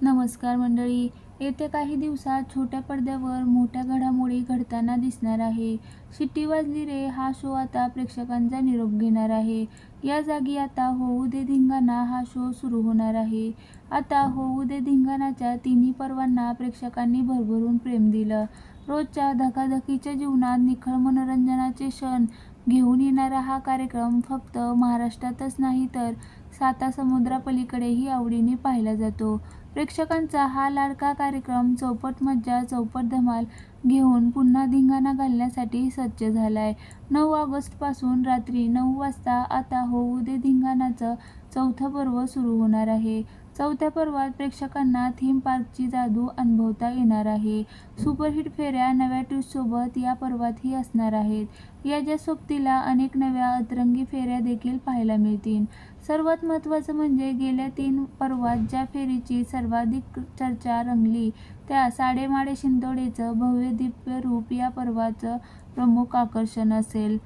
नमस्कार मंडळी. येत्या काही दिवसात छोट्या पडद्यावर मोठ्या घडामोडी घडताना दिसणार आहे. शिट्टी वाजली रे हा शो आता प्रेक्षकांचा निरोप घेणार आहे. या जागी आता होऊ दे धिंगाणा हा शो सुरू होणार आहे. आता होऊ दे धिंगाणाच्या तिन्ही पर्वांना प्रेक्षकांनी भरभरून प्रेम दिलं. रोजच्या धकाधकीच्या जीवनात निखळ मनोरंजनाचे क्षण घेऊन येणारा हा कार्यक्रम फक्त महाराष्ट्रातच नाही तर सातासमुद्रापलीकडेही आवडीने पाहिला जातो. प्रेक्षकांचा हा लाडका कार्यक्रम चौपट मज्जा, चौपट धमाल घेऊन पुन्हा धिंगाणा घालण्यासाठी सज्ज झालाय. 9 ऑगस्टपासून रात्री 9 वाजता आता होऊ दे धिंगाणाचं चौथं पर्व सुरू होणार आहे. चौथ्या पर्वात प्रेक्षकांना थीम पार्कची जादू अनुभवता येणार आहे. सुपरहिट फेऱ्या नव्या ट्विस्टसोबत या पर्वातही असणार आहेत. याच्या सोबतीला अनेक नव्या अतरंगी फेऱ्या देखील पाहायला मिळतील. सर्वात महत्त्वाचं म्हणजे गेल्या 3 पर्वात ज्या फेरीची सर्वाधिक चर्चा रंगली त्या साडेमाडे शिंतोडेचं भव्य दिव्य रूप या पर्वाचं प्रमुख आकर्षण असेल.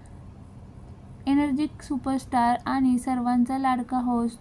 एनर्जिक सुपरस्टार आणि सर्वांचा लाडका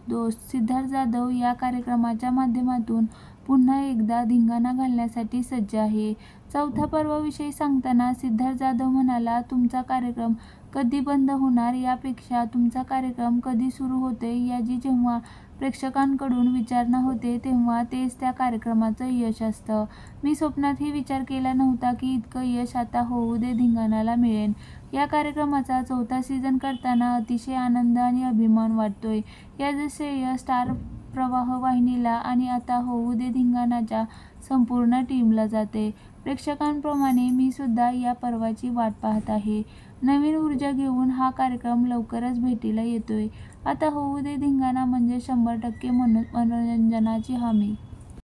दोस्त सिद्धार्थ जाधव या कार्यक्रमाच्या माध्यमातून पुन्हा एकदा धिंगाणा घालण्यासाठी सज्ज आहे. चौथ्या पर्वाविषयी सांगताना सिद्धार्थ जाधव म्हणाला, तुमचा कार्यक्रम कधी बंद होणार यापेक्षा तुमचा कार्यक्रम कधी सुरू होतोय याची जेव्हा प्रेक्षकांकडून विचारणा होते तेव्हा तेच त्या कार्यक्रमाचं यश असतं. मी स्वप्नातही विचार केला नव्हता की इतकं यश आता होऊ दे धिंगाणाला मिळेल. या कार्यक्रमाचा चौथा सीझन करताना अतिशय आनंद आणि अभिमान वाटतोय. याचं श्रेय स्टार प्रवाह वाहिनीला आणि आता होऊ दे धिंगाणाच्या संपूर्ण टीमला जाते. प्रेक्षकांप्रमाणे मी सुद्धा या पर्वाची वाट पाहत आहे. नवीन ऊर्जा घेऊन हा कार्यक्रम लवकरच भेटीला येतोय. आता होऊ दे धिंगाणा म्हणजे 100% मनोरंजनाची हमी.